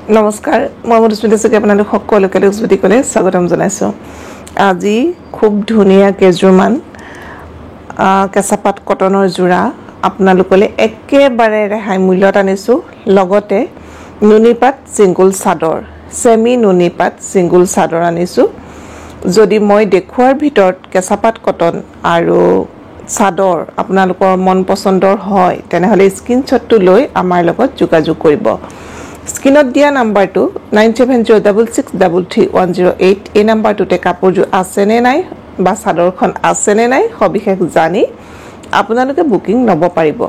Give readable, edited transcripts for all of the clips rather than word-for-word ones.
নমস্কাৰ মই মধুস্মিতা চকে আপোনালোক সকলোকে উজ্জ্বতিকলে স্বাগতম জনাইছো আজি খুব ধুনীয়া কেজুমান কেঁচাপাত কটনৰ জোৰা আপোনালোকলে একেবাৰে ৰেহাই মূল্যত আনিছো লগতে নুনিপাত সিঙ্গল চাদৰ সেমি নুনিপাত সিঙ্গল চাদৰ আনিছো যদি মই দেখুৱাৰ ভিতৰত কেঁচাপাত কটন আৰু চাদৰ আপোনালোকৰ মন পছন্দৰ হয় তেনেহলে স্ক্ৰিনশ্বটটো লৈ আমাৰ লগত যোগাযোগ কৰিব স্ক্ৰিনত দিয়া নাম্বাৰটো 9706633108 এই নাম্বাৰটোতে কাপোৰজোৰ আছে নে নাই বা চাদৰখন আছে নে নাই সবিশেষ জানি আপোনালোকে বুকিং নব পাৰিব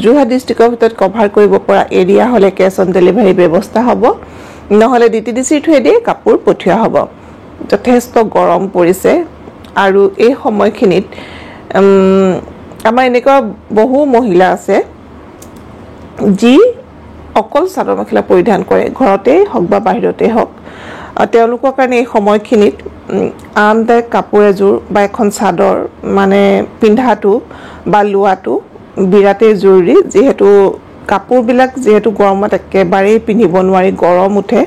যোৰহাট ডিস্ট্ৰিক্টৰ ভিতৰত কভাৰ কৰিব পৰা এৰিয়া হলে কেছ অন ডেলিভাৰী ব্যৱস্থা হ'ব নহলে ডিটিডিসিৰ থ্ৰুদি কাপোৰ পঠিওৱা হ'ব যথেষ্ট গৰম পৰিছে আৰু এই সময়খিনিত আমাৰ এনেকুৱা বহু মহিলা আছে যি অকল চাদৰ মেখেলা পৰিধান কৰে ঘৰতে হক বা বাহিৰতে হক তেওঁলোকৰ কাৰণে এই সময়খিনিত আৰামদায়ক কাপোৰ এযোৰ বা এখন চাদৰ মানে পিন্ধাটো বা লোৱাটো বিৰাটেই জৰুৰী যেহেতু কাপোৰবিলাক যেহেতু গৰমত একেবাৰে পিন্ধিব নোৱাৰি গৰম উঠে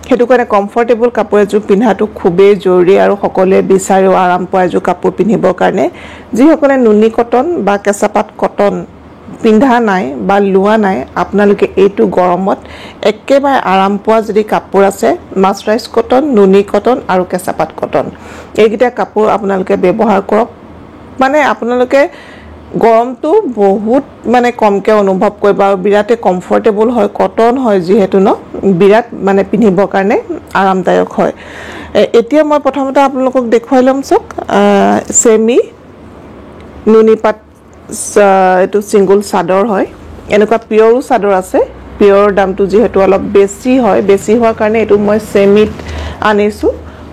হেতু কাৰণে কমফৰ্টেবল কাপোৰ এযোৰ পিন্ধাটো খুবেই জৰুৰী আৰু সকলোৱে বিচাৰে আৰাম পোৱা এযোৰ কাপোৰ পিন্ধিবৰ কাৰণে যিসকলে নুনি কটন বা কেঁচাপাত কটন পিন্ধা নাই বা লোৱা নাই আপোনালোকে এইটো গৰমত একেবাৰে আৰাম পোৱা যদি কাপোৰ আছে মাছৰাইজ কটন নুনি কটন আৰু কেঁচাপাত কটন এইকেইটা কাপোৰ আপোনালোকে ব্যৱহাৰ কৰক মানে আপোনালোকে গৰমটো বহুত মানে কমকে অনুভৱ কৰিব আৰু বিৰাটে কমফৰ্টেবল হয় কটন হয় যেহেতু ন বিৰাট মানে পিন্ধিবৰ কাৰণে আৰামদায়ক হয় এতিয়া মই প্ৰথমতে আপোনালোকক দেখুৱাই লম চক সেমি নুনিপাত এটো সিঙ্গল চাদৰ হয় এনেকুৱা পিয়ৰ চাদৰ আছে পিয়ৰ দামটো যেহেতু অলপ বেছি হয় বেছি হোৱাৰ কাৰণে এটো মই সেমিত আনিছো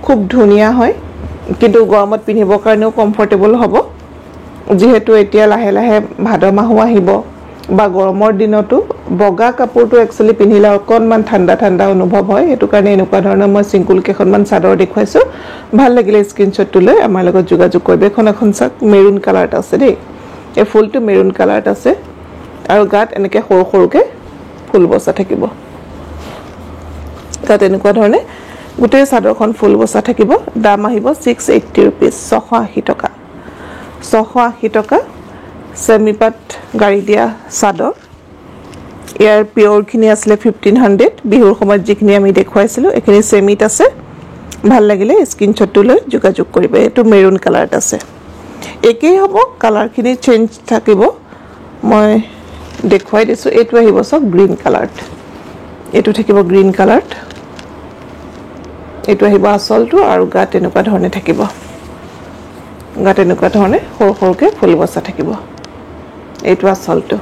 খুব ধুনীয়া হয় কিন্তু গৰমত পিন্ধিবৰ কাৰণেও কমফৰ্টেবল হ'ব যেহেতু এতিয়া লাহে লাহে ভাদ মাহ আহিব বা গৰমৰ দিনতো বগা কাপোৰটো একচুয়ালি পিন্ধিলে অকনমান ঠাণ্ডা ঠাণ্ডা অনুভৱ হয় হেতু কাৰণে এনেকুৱা ধৰণৰ মই সিঙ্গল কেখনমান চাদৰ দেখুৱাইছো ভাল লাগিলে স্ক্ৰিনশ্বটটো লৈ আমাৰ লগত যোগাযোগ কৰিব এখন চাক মেৰুন কালাৰত আছে দেই এই ফুলটো মেৰুন কালাৰত আছে আৰু গাত এনেকে সৰু সৰুকে ফুল বসা থাকিব তাত এনেকুৱা ধৰণে গোটেই চাদৰখন ফুল বসা থাকিব দাম আহিব 680 रुपीस 680 টকা 680 টকা সেমিপাত গাড়ী দিয়া চাদৰ ইয়াৰ পিয়ৰ খিনি আসলে 1500 বিহুৰ সময়ত যিখিনি আমি দেখুৱাইছিলো এখিনি সেমিত আছে ভাল লাগিলে স্ক্ৰিনশ্বটটো লৈ যোগাযোগ কৰিব এটো মেৰুন কালাৰত আছে একেই হ'ব কালাৰ খিনি চেঞ্জ থাকিব মই দেখুৱাই দিছো এটো আহিব সব গ্ৰীন কালাৰত এটো থাকিব গ্ৰীন কালাৰত এটো আহিব আসলটো আৰু গাত এনেকুৱা ধৰণে থাকিব গাত এনেকুৱা ধৰণে সৰু সৰুকে ফুল বসা থাকিব এটো আসলটো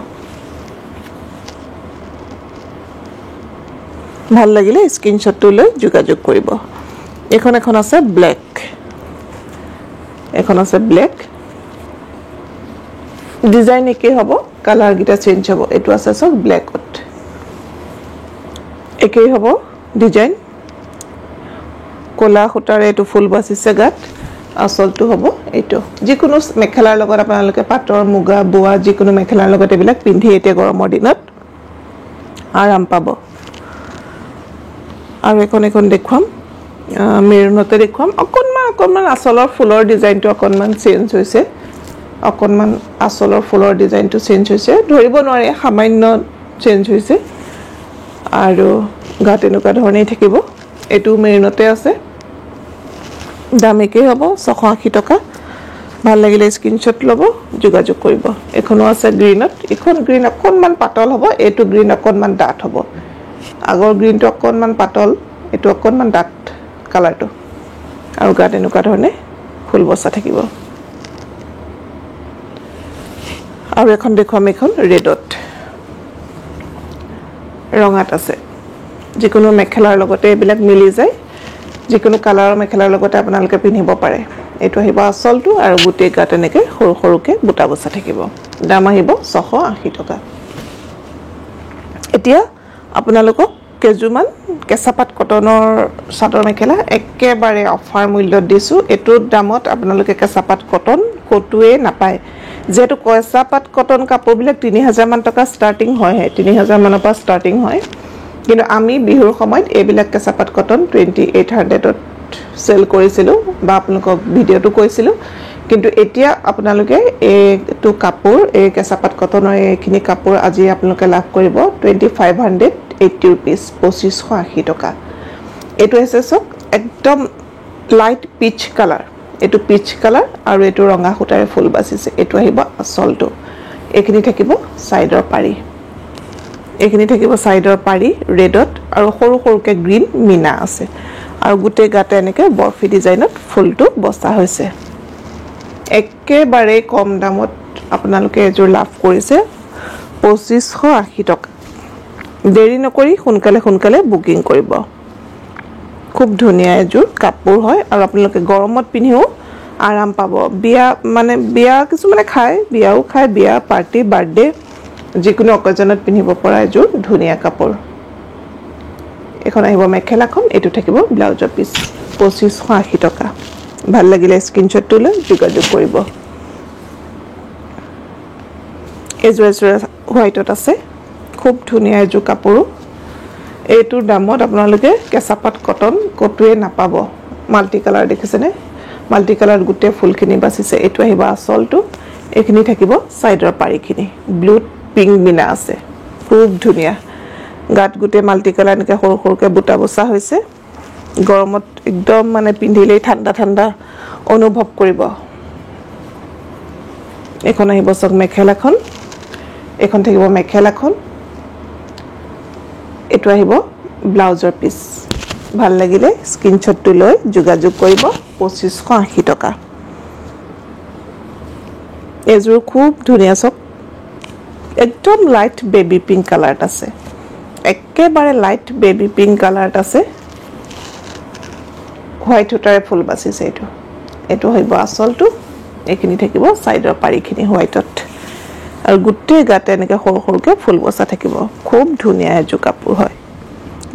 ভাল লাগিলে স্ক্ৰিনশ্বটটো লৈ যোগাযোগ কৰিব এখন আছে ব্ল্যাক এখন আছে ব্ল্যাক ডিজাইন একে হ'ব কালাৰ গিটা চেঞ্জ হ'ব এটো আছে সব ব্ল্যাকত একেই হ'ব ডিজাইন কলা খুটাৰে এটো ফুল বাছিছে গাত আসলটো হ'ব এটো যিকোনো মেখেলাৰ লগত আপোনালোকে পাটৰ মুগা বোৱা যিকোনো মেখেলাৰ লগত এবিলাক পিন্ধি এতে গৰমৰ দিনত আৰাম পাব আৰু এখন দেখুৱাম মেৰুনতে দেখুৱাম অকনমান আসলৰ ফুলৰ ডিজাইনটো অকনমান চেঞ্জ হৈছে অকনমান আসলৰ ফুলৰ ডিজাইনটো চেঞ্জ হৈছে ধৰিব নোৱাৰে সামান্য চেঞ্জ হৈছে আৰু গাত এনেকুৱা ধৰণেই থাকিব এটো মেৰুনতে আছে দাম একেই হ'ব 680 টকা ভাল লাগিলে স্ক্ৰিনশ্বট ল'ব যোগাযোগ কৰিব এখনো আছে গ্ৰীনত এখন গ্ৰীন অকনমান পাতল হ'ব এটো গ্ৰীন অকনমান ডাঠ হ'ব আগৰ গ্ৰীনটো অকনমান পাতল এটো অকনমান ডাঠ কালাৰটো আৰু গাত এনেকুৱা ধৰণে ফুল বসা থাকিব আৰু এখন দেখুৱাম এখন ৰেডত ৰঙাত আছে যিকোনো মেখেলাৰ লগতে এবিলাক মিলি যায় যিকোনো কালাৰৰ মেখেলাৰ লগতে আপোনালোকে পিন্ধিব পাৰে এটো আহিব আসলটো আৰু গুটেই গাত এনেকে সৰু সৰুকে বুটা বসা থাকিব দাম আহিব 680 টকা এতিয়া আপোনালোকক কেজুমান কেঁচাপাত কটনৰ চাদৰ মেখেলা একেবাৰে অফাৰ মূল্যত দিছো এটোৰ দামত আপোনালোকে কেঁচাপাত কটন কটুৱে নাপায় যেহেতু কেঁচাপাত কটন কাপোৰবিলাক 3000 মান টকা ষ্টাৰ্টিং হয় 3000 মানৰ পৰা ষ্টাৰ্টিং হয় কিন্তু আমি বিহুৰ সময়ত এইবিলাক কেঁচাপাত কটন 2800ত সেল কৰিছিলোঁ বা আপোনালোকক ভিডিঅ'টো কৈছিলোঁ কিন্তু এতিয়া আপোনালোকে এইটো কাপোৰ এই কেঁচাপাত কটনৰ এইখিনি কাপোৰ আজি আপোনালোকে লাভ কৰিব 2580 rupees 2580 টকা এইটো আছে সক একদম লাইট পিচ কালাৰ এটো পিচ কালাৰ আৰু এটো ৰঙা সূতাৰে ফুল বাছিছে এটো আহিব আসলটো এখিনি থাকিব সাইডৰ পাৰি এখিনি থাকিব সাইডৰ পাৰি ৰেডত আৰু সৰু সৰুকে গ্ৰীন মিনা আছে আৰু গুটে গাতে এনেকে বৰফি ডিজাইনত ফুলটো বসা হৈছে একেবাৰে কম দামত আপোনালোকে এজোৰ লাভ কৰিছে 2580 টকা দেৰি নকৰি সোনকালে বুকিং কৰিব খুব ধুনিয়া এজোৰ কাপোৰ হয় আৰু আপোনালোকে গৰমত পিন্ধিও আৰাম পাব বিয়া কিছু মানে বিয়াও খায় বিয়া পাৰ্টি বাৰ্থডে যিকোনো অকেজনত পিন্ধিব পৰা এজোৰ ধুনিয়া কাপোৰ এখন আহিব মেখেলাখন এটো থাকিব ব্লাউজৰ পিস 2580 টকা ভাল লাগিলে স্ক্ৰিনশ্বটটো লৈ যোগাযোগ কৰিব এজোৰ হোৱাইটত আছে খুব ধুনিয়া এজোৰ কাপোৰ এইটোৰ দামত আপোনালোকে কেঁচাপাত কটন কটুৱে নাপাব মাল্টি কালাৰ দেখিছেনে মাল্টি কালাৰ গুটে ফুলখিনি বাছিছে এটো আহিব আসলটো এখিনি থাকিব সাইডৰ পাৰিখিনি ব্লু পিংক মিনা আছে খুব ধুনিয়া গাত গুটে মাল্টি কালাৰ এনেকে সৰু সৰুকে বুটা বসা হৈছে গৰমত একদম মানে পিন্ধিলেই ঠাণ্ডা অনুভৱ কৰিব এখন আহিব সক মেখেলাখন এখন থাকিব মেখেলাখন এটো আহিব ব্লাউজৰ পিস ভাল লাগিলে স্ক্ৰিনশ্বটটো লৈ যোগাযোগ কৰিব 2580 টকা এজোৰ খুব ধুনিয়া সক একদম লাইট বেবি পিংক কালাৰত আছে একেবাৰে লাইট বেবি পিংক কালাৰত আছে হোৱাইট সূতাৰে ফুল বাছিছে এটো হইব আসলটো এখিনি থাকিব সাইডৰ পাৰিখিনি হোৱাইটত আৰু গুটে গাতে এনেকে সৰু সৰুকে ফুল বসা থাকিব খুব ধুনিয়া এজোৰ কাপোৰ হয়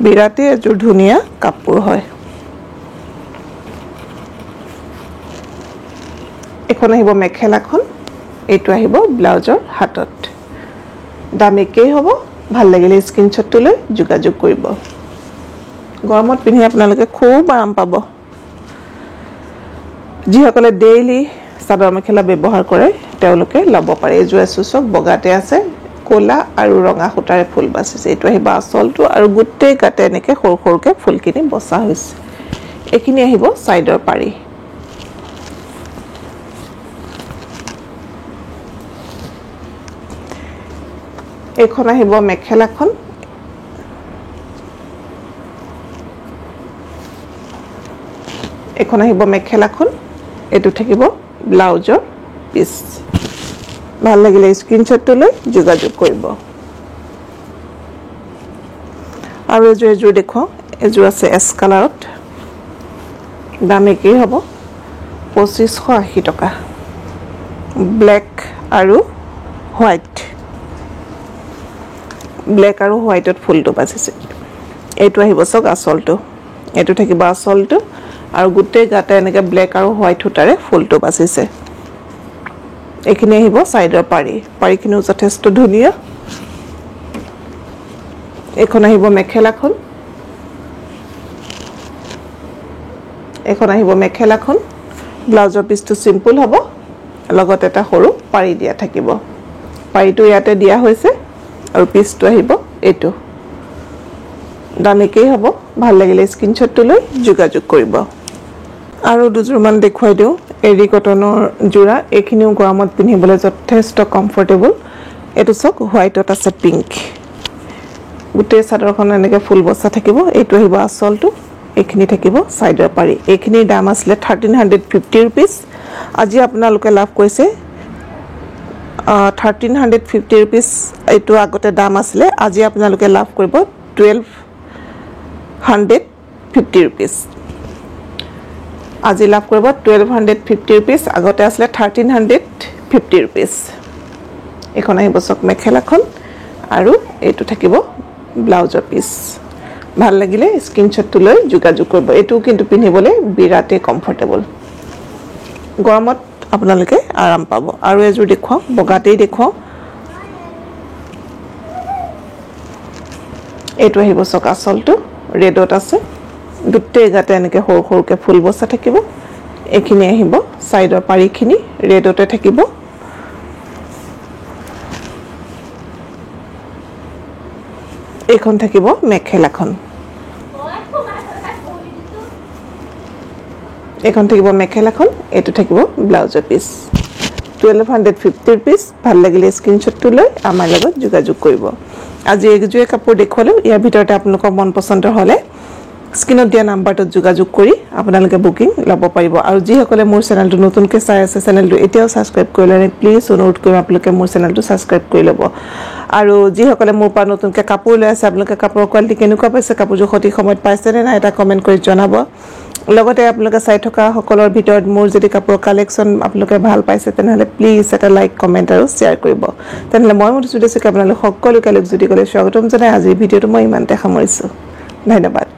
বিৰাতে এজোৰ ধুনিয়া কাপোৰ হয় এখন আহিব মেখেলাখন এটো আহিব ব্লাউজৰ হাতত দাম একেই হ'ব ভাল লাগিলে স্ক্ৰিনশ্বটটো লৈ যোগাযোগ কৰিব গৰমত পিন্ধি আপোনালোকে খুব আৰাম পাব যিসকলে ডেইলি চাদৰ মেখেলা ব্যৱহাৰ কৰে তেওঁলোকে লব পাৰে এজোৰ সুচক বগাতে আছে কোলা আৰু ৰঙা সূতাৰে ফুল বাছিছে এটো আহিব আসলটো আৰু গুটে গাতে এনেকে সৰু সৰুকে ফুলখিনি বসা হৈছে এখিনি আহিব সাইডৰ পাৰি এখন আহিব মেখেলাখন এখন আহিব মেখেলাখন এটো থাকিব ব্লাউজৰ পিস ভাল লাগিলে স্ক্ৰিনশ্বটটো লৈ যোগাযোগ কৰিব আৰু এজোৰ দেখো এজোৰ আছে এস কালাৰত দাম একেই হ'ব 2580 টকা ব্ল্যাক আৰু হোৱাইট ব্ল্যাক আৰু হোৱাইটত ফুলটো বাছিছে এটো আহিব সক আসলটো এটো থাকিব আসলটো আৰু গুটে গাতে এনেকে ব্ল্যাক আৰু হোৱাইট সূতাৰে ফুলটো বাছিছে এখিনি আহিব সাইডৰ পাৰিখিনিও যথেষ্ট ধুনিয়া এখন আহিব মেখেলাখন ব্লাউজৰ পিসটো সিম্পল হ'ব লগত এটা সৰু পাৰি দিয়া থাকিব পাৰিটো ইয়াতে দিয়া হৈছে আৰু পিসটো আহিব এটো দাম একেই হ'ব ভাল লাগিলে স্ক্ৰিনশ্বটটো লৈ যোগাযোগ কৰিব আৰু দুজোৰমান দেখুৱাই দিও এৰি কটনৰ জোৰা এখিনিও গৰমত পিন্ধিবলৈ যথেষ্ট কমফৰ্টেবল এটো সক হোৱাইটত আছে পিংক গুটে চাদৰখন এনেকে ফুল বসা থাকিব এটো আহিব আসলটো এখিনি থাকিব সাইডৰ পাৰি এখিনিৰ দাম আছিল 1350 rupees আজি আপোনালোকে লাভ কৰিছে 1350 rupees এটো আগতে দাম আছিল আজি আপোনালোকে লাভ কৰিব 1250 rupees আজি লাভ কৰিব 1250 rupees আগতে আছিল 1350 rupees এখন আহিব সক মেখেলাখন আৰু এটো থাকিব ব্লাউজৰ পিস ভাল লাগিলে স্ক্ৰিনশ্বটটো লৈ যোগাযোগ কৰিব এটো কিন্তু পিন্ধিবলৈ বিৰাতে কমফৰ্টেবল গৰমত আপোনালোকে আৰাম পাব আৰু এজোৰ দেখুৱা বগাতেই দেখুৱা এইটো আহিব চক আঁচলটো ৰেডত আছে গোটেই গাতে এনেকৈ সৰু সৰুকৈ ফুল বচা থাকিব এইখিনি আহিব সাইডৰ পাৰিখিনি ৰেডতে থাকিব এইখন থাকিব মেখেলাখন এইখন থাকিব মেখেলাখন এটো থাকিব ব্লাউজৰ পিস 1250 rupees ভাল লাগিলে স্ক্ৰিনশ্বটটো লৈ আমাৰ লগত যোগাযোগ কৰিব আজি একজোয়ে কাপোৰ দেখুৱালো ইয়াৰ ভিতৰতে আপোনালোকৰ মন পছন্দৰ হলে স্ক্ৰিনত দিয়া নাম্বাৰটোত যোগাযোগ কৰি আপোনালোকে বুকিং ল'ব পাৰিব আৰু যিসকলে মোৰ চেনেলটো নতুনকৈ চাই আছে চেনেলটো এতিয়াও সাবস্ক্ৰাইব কৰিলে প্লিজ অনুৰোধ কৰিম আপোনালোকে মোৰ চেনেলটো সাবস্ক্ৰাইব কৰি ল'ব আৰু যিসকলে মোৰ পৰা নতুনকৈ কাপোৰ লৈ আছে আপোনালোকে কাপোৰৰ কোৱালিটি কেনেকুৱা পাইছে কাপোৰযোৰ সঠিক সময়ত পাইছে নে নাই এটা কমেন্ট কৰি জনাব লগতে আপোনালোকে চাই থকা সকলৰ ভিতৰত মোৰ যদি কাপোৰৰ কালেকচন আপোনালোকে ভাল পাইছে তেনেহলে প্লিজ এটা লাইক কমেন্ট আৰু শেয়াৰ কৰিব তেনেহলে মই মধুস্মিতা আপোনালোক সকলোকে যদি স্বাগতম জনাই আজি ভিডিঅটো মই ইমানতে সামৰিছো ধন্যবাদ